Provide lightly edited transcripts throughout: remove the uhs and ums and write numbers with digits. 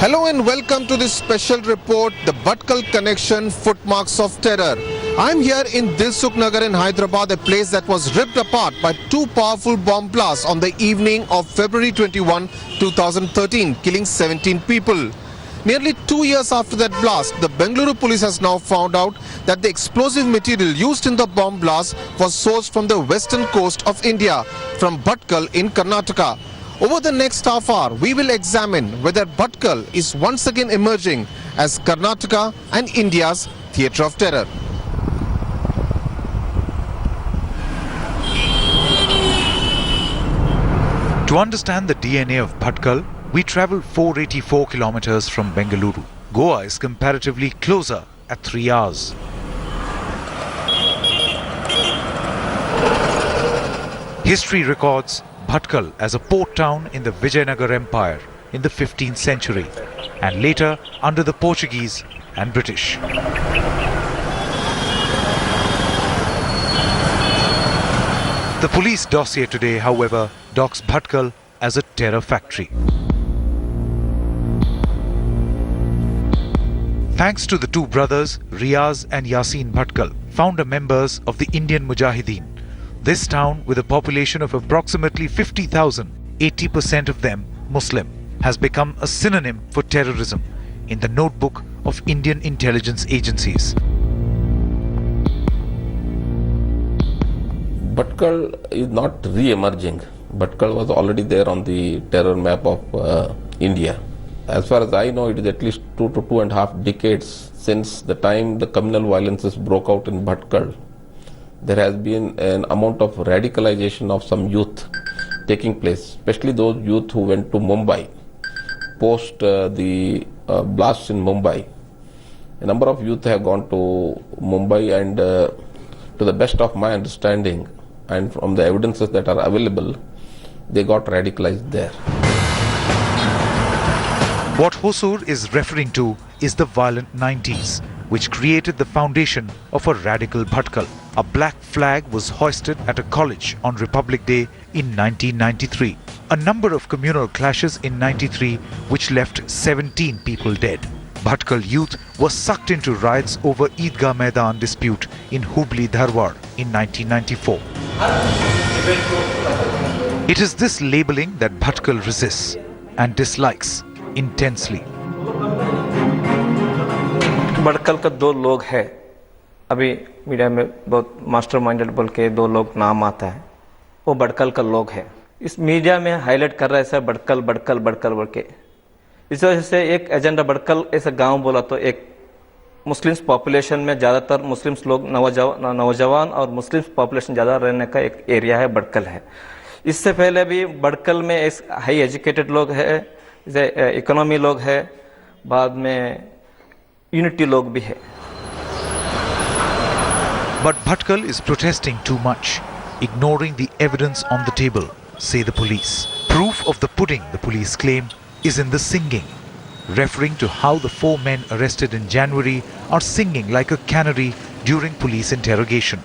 Hello and welcome to this special report, the Bhatkal Connection, Footmarks of Terror. I'm here in Dilsukh Nagar in Hyderabad, a place that was ripped apart by two powerful bomb blasts on the evening of February 21, 2013, killing 17 people. Nearly 2 years after that blast, the Bengaluru police has now found out that the explosive material used in the bomb blast was sourced from the western coast of India, from Bhatkal in Karnataka. Over the next half hour, we will examine whether Bhatkal is once again emerging as Karnataka and India's theatre of terror. To understand the DNA of Bhatkal, we travel 484 kilometers from Bengaluru. Goa is comparatively closer at 3 hours. History records Bhatkal as a port town in the Vijayanagar Empire in the 15th century and later under the Portuguese and British. The police dossier today, however, docks Bhatkal as a terror factory. Thanks to the two brothers, Riyaz and Yasin Bhatkal, founder members of the Indian Mujahiddeen, this town, with a population of approximately 50,000, 80% of them Muslim, has become a synonym for terrorism in the notebook of Indian intelligence agencies. Bhatkal is not re-emerging. Bhatkal was already there on the terror map of India. As far as I know, it is at least 2 to 2.5 decades since the time the communal violences broke out in Bhatkal. There has been an amount of radicalization of some youth taking place, especially those youth who went to Mumbai post the blasts in Mumbai. A number of youth have gone to Mumbai and to the best of my understanding and from the evidences that are available, they got radicalized there. What Hosur is referring to is the violent 90s, which created the foundation of a radical Bhatkal. A black flag was hoisted at a college on Republic Day in 1993. A number of communal clashes in 93 which left 17 people dead. Bhatkal youth was sucked into riots over Eidgah Maidan dispute in Hubli, Dharwad in 1994. It is this labeling that Bhatkal resists and dislikes intensely. Bhatkal का दो लोग हैं, अभी media में बहुत master minded बोल के दो लोग नाम आता है, वो भटकल का लोग है. इस मीडिया में हाईलाइट कर रहा है सर भटकल भटकल भटकल बोल के. इस वजह से एक एजेंडा भटकल ऐसा गांव बोला तो एक मुस्लिम्स पॉपुलेशन में ज़्यादातर मुस्लिम्स लोग नौजवान और मुस्लिम्स पॉपुलेशन ज़्यादा रहने का एक एरिया है भटकल है. इससे पहले भी भटकल में एक हाई एजुकेटेड लोग है, इकोनॉमी लोग है, बाद में यूनिटी लोग भी है. But Bhatkal is protesting too much, ignoring the evidence on the table, say the police. Proof of the pudding, the police claim, is in the singing, referring to how the 4 men arrested in January are singing like a canary during police interrogation.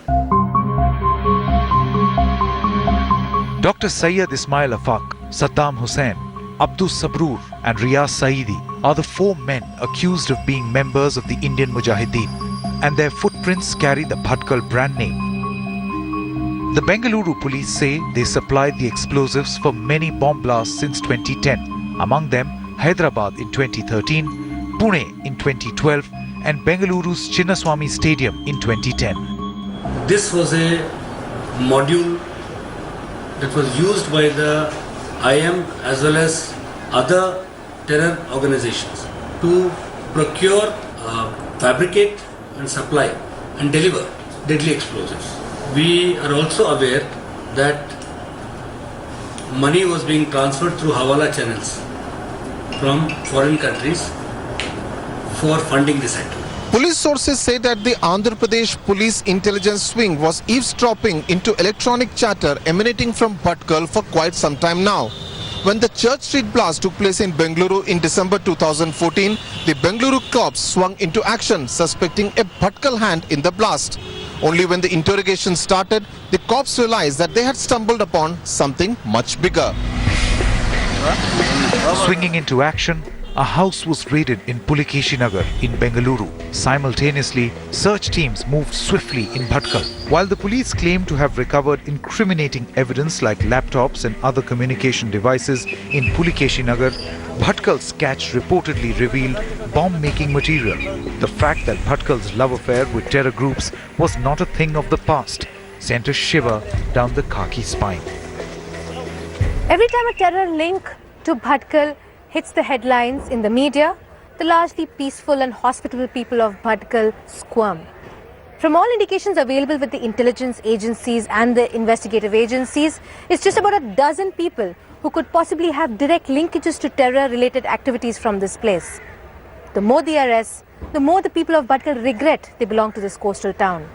Dr. Sayyid Ismail Afaq, Saddam Hussain, Abdus Sabrur and Riyaz Saidi are the 4 men accused of being members of the Indian Mujahiddeen, and their footprints carry the Bhatkal brand name. The Bengaluru police say they supplied the explosives for many bomb blasts since 2010, among them Hyderabad in 2013, Pune in 2012 and Bengaluru's Chinnaswamy Stadium in 2010. This was a module that was used by the IM as well as other terror organizations to procure, fabricate and supply and deliver deadly explosives. We are also aware that money was being transferred through Hawala channels from foreign countries for funding this act. Police sources say that the Andhra Pradesh Police Intelligence Wing was eavesdropping into electronic chatter emanating from Bhatkal for quite some time now. When the Church Street blast took place in Bengaluru in December 2014, the Bengaluru cops swung into action, suspecting a Bhatkal hand in the blast. Only when the interrogation started, the cops realized that they had stumbled upon something much bigger. Swinging into action, a house was raided in Pulikeshin Nagar in Bengaluru. Simultaneously, search teams moved swiftly in Bhatkal. While the police claim to have recovered incriminating evidence like laptops and other communication devices in Pulikeshin Nagar, Bhatkal's catch reportedly revealed bomb-making material. The fact that Bhatkal's love affair with terror groups was not a thing of the past sent a shiver down the khaki spine. Every time a terror link to Bhatkal hits the headlines in the media, the largely peaceful and hospitable people of Bhatkal squirm. From all indications available with the intelligence agencies and the investigative agencies, it's just about a dozen people who could possibly have direct linkages to terror-related activities from this place. The more the arrests, the more the people of Bhatkal regret they belong to this coastal town.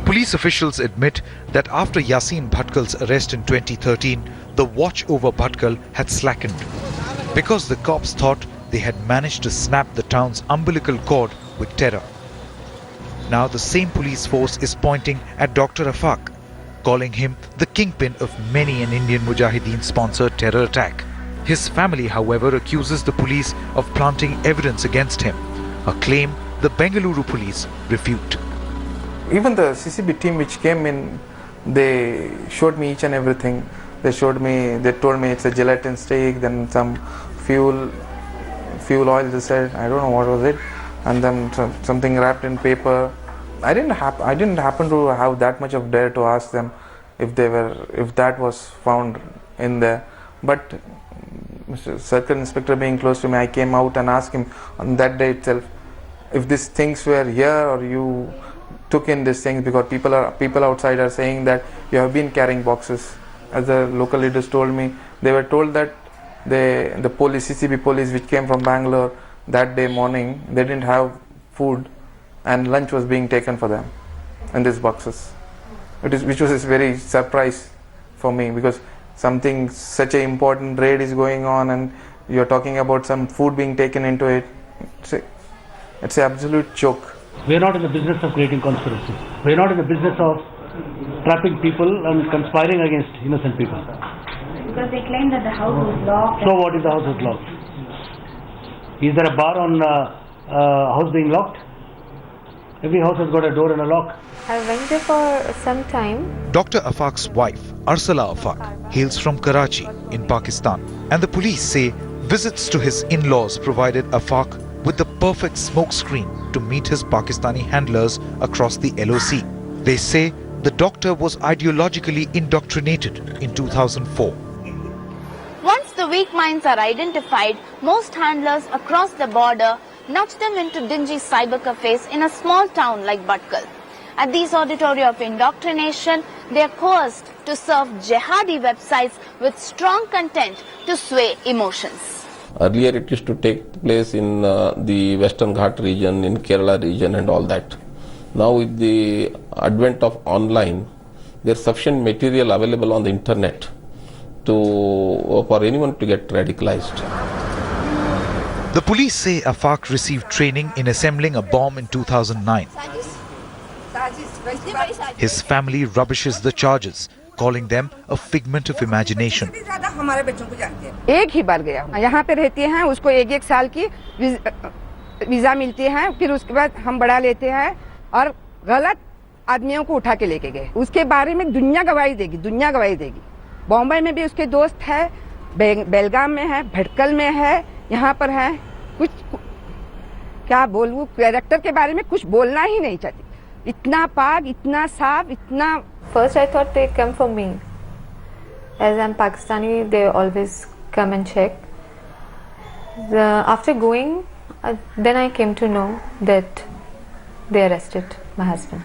Police officials admit that after Yasin Bhatkal's arrest in 2013, the watch over Bhatkal had slackened because the cops thought they had managed to snap the town's umbilical cord with terror. Now the same police force is pointing at Dr. Afaq, calling him the kingpin of many an Indian Mujahiddeen-sponsored terror attack. His family, however, accuses the police of planting evidence against him, a claim the Bengaluru police refute. Even the CCB team which came in, they showed me each and everything. They told me it's a gelatin stick, then some fuel oil, they said, I don't know what was it, and then something wrapped in paper. I didn't happen to have that much of dare to ask them if that was found in there. But Mr. Circle Inspector being close to me, I came out and asked him on that day itself if these things were here or you took in these things, because people outside are saying that you have been carrying boxes. As the local leaders told me, they were told that the police, CCB police which came from Bangalore that day morning, they didn't have food and lunch was being taken for them in these boxes. Which was a very surprise for me, because something such an important raid is going on and you're talking about some food being taken into it. It's an absolute joke. We are not in the business of creating conspiracy. We are not in the business of trapping people and conspiring against innocent people. Because they claim that the house was locked. So what if the house was locked? Is there a bar on house being locked? Every house has got a door and a lock. I went there for some time. Dr. Afaq's wife, Arsala Afaq, hails from Karachi in Pakistan, and the police say visits to his in-laws provided Afaq with the perfect smokescreen to meet his Pakistani handlers across the LOC. They say the doctor was ideologically indoctrinated in 2004. Once the weak minds are identified, most handlers across the border nudge them into dingy cyber cafes in a small town like Bhatkal. At these auditoria of indoctrination, they are coerced to serve jihadi websites with strong content to sway emotions. Earlier it used to take place in the Western Ghat region, in Kerala region and all that. Now with the advent of online, there is sufficient material available on the internet for anyone to get radicalized. The police say Afaq received training in assembling a bomb in 2009. His family rubbishes the charges, calling them a figment of imagination. एक ही बार गया, यहाँ पे रहते हैं, उसको एक साल की वीजा मिलती है, फिर उसके बाद हम बढ़ा लेते हैं और गलत आदमियों को उठा के लेके गए. उसके बारे में दुनिया गवाही देगी. बॉम्बे में भी उसके दोस्त है, बेलगाम में है, भटकल में है, यहाँ पर है. कुछ क्या बोलूं, कैरेक्टर के बारे में कुछ बोलना ही नहीं चाहती. इतना पाक, इतना साफ, इतना. First I thought they come for me. As I'm Pakistani, they always come and check. After going, then I came to know that they arrested my husband.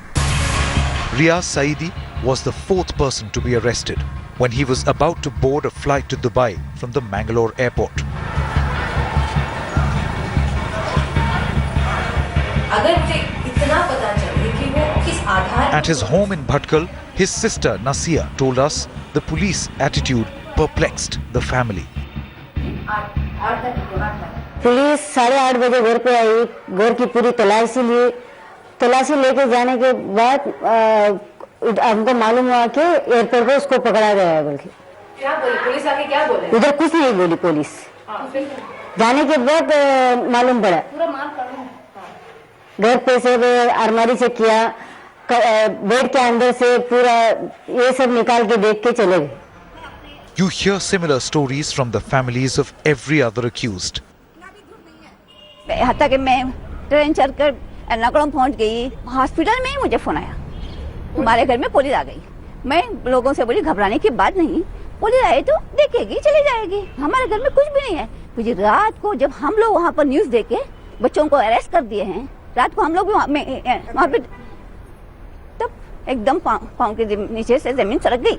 Riyaz Saidi was the fourth person to be arrested when he was about to board a flight to Dubai from the Mangalore airport. At his home in Bhatkal, his sister Nasia told us the police attitude perplexed the family. Police 8:30 बजे घर पे आई, घर की पूरी तलाशी लेके जाने के बाद हमको मालूम हुआ कि एयरपोर्ट पे उसको पकड़ा गया है. बल्कि क्या बोली पुलिस आके, क्या बोले? उधर कुछ नहीं बोली पुलिस। जाने के बाद मालूम पड़ा, घर पे से अलमारी से किया, बेड के अंदर से पूरा ये सब निकाल के देख के चले गए। You hear similar stories from the families of every other accused. यहाँ तक कि मैं ट्रेन चढ़कर एर्नाकुलम पहुँच गई, हॉस्पिटल में ही मुझे फोन आया, हमारे घर में पुलिस आ गई। मैं लोगों से बोली घबराने की बात नहीं, पुलिस आए तो देखेगी चली जाएगी, हमारे घर में कुछ भी नहीं है। मुझे रात को जब हम लोग वहाँ पर न्यूज़ देके बच्चों को अरेस्ट कर दिए हैं, रात को हम लोग भी वहाँ पे, तब एकदम पाँव के नीचे से जमीन सरक गई।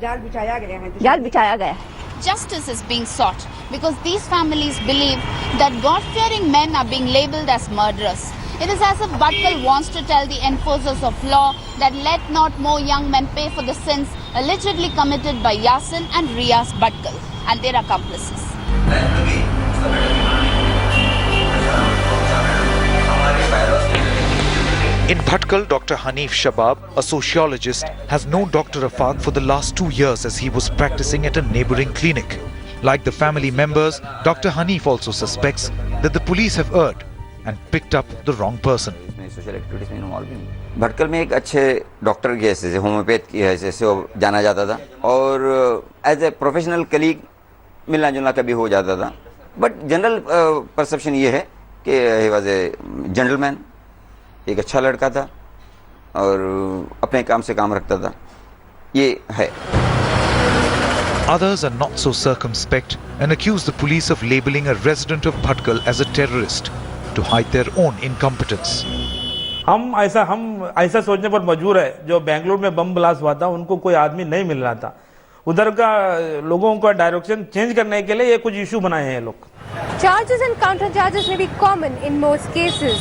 जाल बिछाया गया है, जाल बिछाया गया है। Justice is being sought because these families believe that God-fearing men are being labelled as murderers. It is as if Bhatkal wants to tell the enforcers of law that let not more young men pay for the sins allegedly committed by Yasin and Riyaz Bhatkal and their accomplices. In Bhatkal, Dr. Hanif Shabab, a sociologist, has known Dr. Afaq for the last 2 years as he was practicing at a neighbouring clinic. Like the family members, Dr. Hanif also suspects that the police have erred and picked up the wrong person. Social activities में involve भी नहीं। भटकल में एक अच्छे doctor की हैसियत से, homeopath की हैसियत से वो जाना जाता था और एज ए प्रोफेशनल कलीग मिलना जुलना कभी हो जाता था। बट जनरल परसेप्शन ये है कि ही वॉज ए जेंटलमैन, एक अच्छा लड़का था और अपने काम से काम रखता था, ये है। Others are not so circumspect and accuse the police of labelling a resident of Bhatkal as a terrorist to hide their own incompetence. हम ऐसा सोचने पर मजबूर है, जो बेंगलुरु में बम ब्लास्ट हुआ था उनको कोई आदमी नहीं मिल रहा था, उधर का लोगों का डायरेक्शन चेंज करने के लिए ये कुछ इशू बनाए हैं लोग। Charges and counter charges may be common in most cases.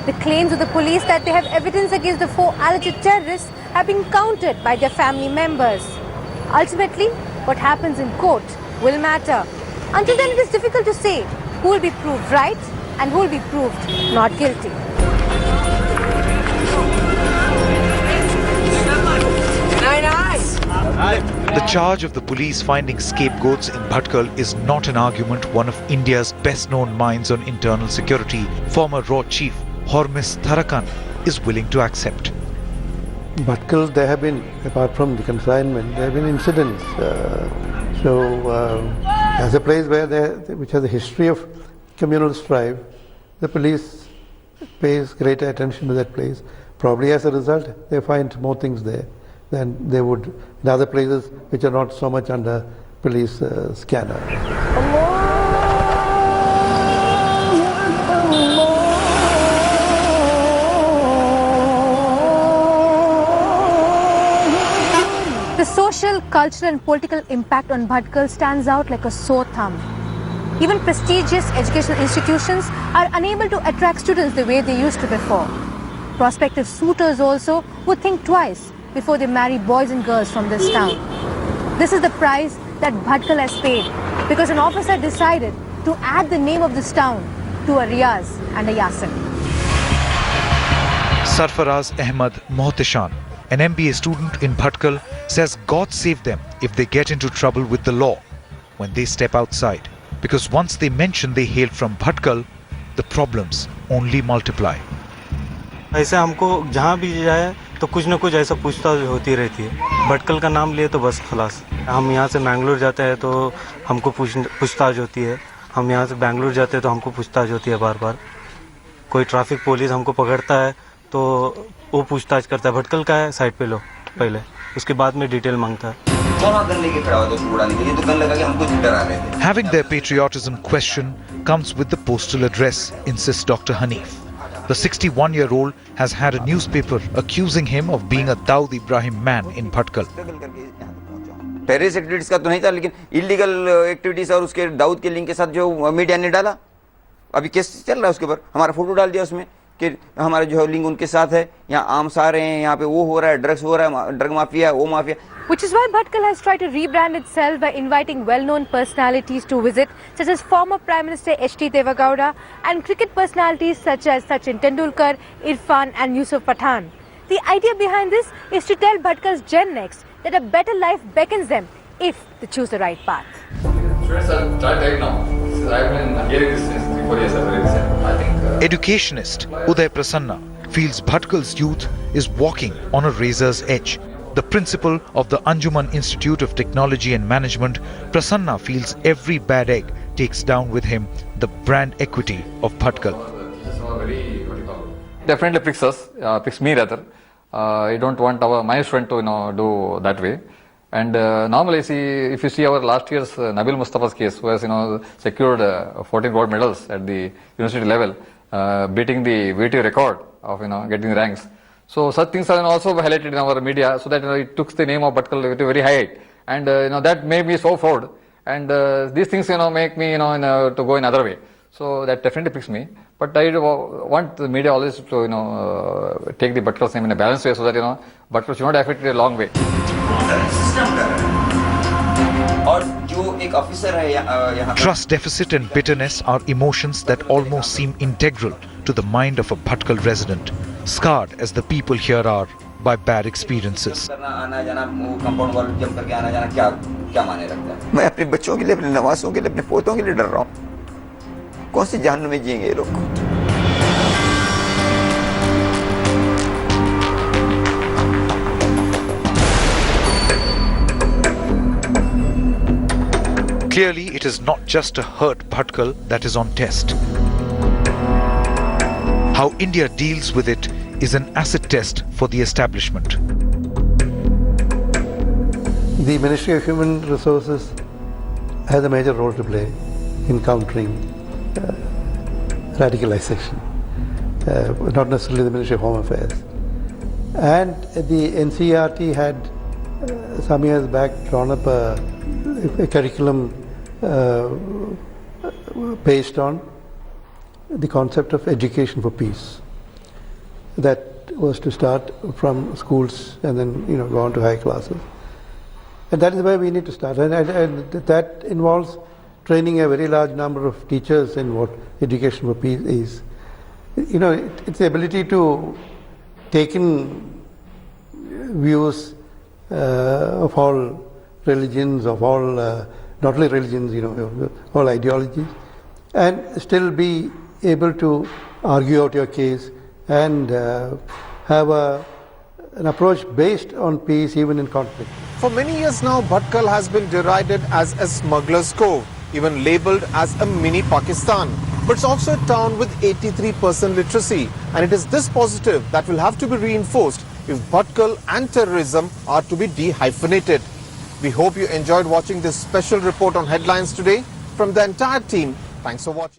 The claims of the police that they have evidence against the 4 alleged terrorists have been countered by their family members. Ultimately, what happens in court will matter. Until then, it is difficult to say who will be proved right and who will be proved not guilty. The charge of the police finding scapegoats in Bhatkal is not an argument one of India's best-known minds on internal security, former RAW chief Hormis Tharakan, is willing to accept. Bhatkal, there have been, apart from the confinement, there have been incidents. As a place which has a history of communal strife, the police pays greater attention to that place. Probably as a result, they find more things there than they would in other places which are not so much under police scanner. The social, cultural and political impact on Bhatkal stands out like a sore thumb. Even prestigious educational institutions are unable to attract students the way they used to before. Prospective suitors also would think twice before they marry boys and girls from this town. This is the price that Bhatkal has paid because an officer decided to add the name of this town to a Riyaz and a Yasin. Sarfaraz Ahmad Mohtishan, an MBA student in Bhatkal, says God save them if they get into trouble with the law when they step outside, because once they mention they hail from Bhatkal, the problems only multiply. ऐसे हमको जहाँ भी जाए तो कुछ न कुछ ऐसा पूछताछ होती रहती है। भटकल का नाम लिए तो बस खलास। हम यहाँ से मैंगलोर जाते हैं तो हमको पूछताछ होती है, हम यहाँ से बेंगलुरु जाते हैं तो हमको पूछताछ होती है बार बार। कोई ट्रैफिक पुलिस हमको पकड़ता है तो वो पूछताछ करता है, भटकल का है साइड पे लो पहले, उसके बाद में डिटेल मांगता है। Having their patriotism questioned comes with the postal address, insists Dr. Hanif. The 61-year-old has had a newspaper accusing him of being a Daud Ibrahim man in Bhatkal. Terrorist activities का तो नहीं था, लेकिन illegal activities और उसके दाऊद के link के साथ जो मीडिया ने डाला, अभी केस चल रहा है उसके ऊपर, हमारा फोटो डाल दिया उसमें कि हमारा जो लिंक उनके साथ है, यहाँ आर्म्स आ रहे हैं, यहाँ पे वो हो रहा है, ड्रग्स हो रहा है, ड्रग माफिया, वो mafia. Which is why Bhatkal has tried to rebrand itself by inviting well-known personalities to visit, such as former Prime Minister H.D. Devagowda and cricket personalities such as Sachin Tendulkar, Irfan and Yusuf Pathan. The idea behind this is to tell Bhatkal's Gen Next that a better life beckons them if they choose the right path. Students are trying right now. I've been hearing this since 3-4 years. I think. Educationist Uday Prasanna feels Bhatkal's youth is walking on a razor's edge. The principal of the Anjuman Institute of Technology and Management, Prasanna feels every bad egg takes down with him the brand equity of Bhatkal. Definitely picks us, picks me rather. I don't want my student to do that way. And normally, if you see our last year's Nabil Mustafa's case, who has secured 14 gold medals at the university level, beating the VT record of getting the ranks. So such things are also highlighted in our media, so that it took the name of Bhatkal to very high, and that made me so proud. And these things make me to go another way. So that definitely picks me. But I want the media always to take the Bhatkal's name in a balanced way, so that Bhatkal should not affect it a long way. Trust deficit and bitterness are emotions that almost seem integral to the mind of a Bhatkal resident, scarred as the people here are by bad experiences. मैं अपने बच्चों के लिए, अपने नवासों के लिए, अपने पोतों के लिए डर रहा हूँ। कौन सी जहन्नुम में जिएंगे ये लोग? Clearly, it is not just a hurt Bhatkal that is on test. How India deals with it is an acid test for the establishment. The Ministry of Human Resources has a major role to play in countering radicalization, not necessarily the Ministry of Home Affairs. And the NCERT had some years back drawn up a curriculum based on the concept of education for peace. That was to start from schools and then go on to high classes. And that is where we need to start. And that involves training a very large number of teachers in what education for peace is. It's the ability to take in views of all religions, of all not only religions, all ideologies, and still be able to argue out your case and have an approach based on peace even in conflict. For many years now, Bhatkal has been derided as a smuggler's cove, even labelled as a mini Pakistan. But it's also a town with 83% literacy, and it is this positive that will have to be reinforced if Bhatkal and terrorism are to be dehyphenated. We hope you enjoyed watching this special report on Headlines today. From the entire team, thanks for watching.